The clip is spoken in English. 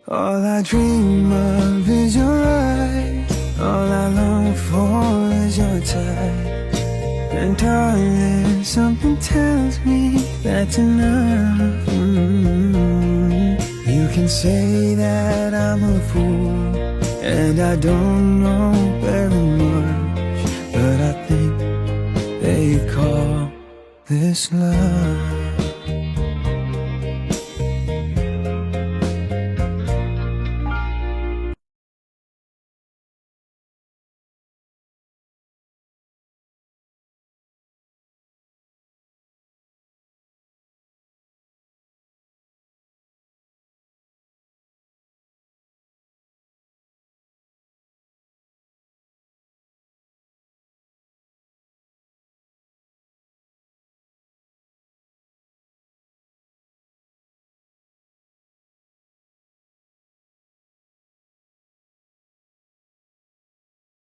All I dream of is your eyes. All I long for is your touch. And darling, something tells me that's enough. You can say that I'm a fool, and I don't know very much, but I think they call this love.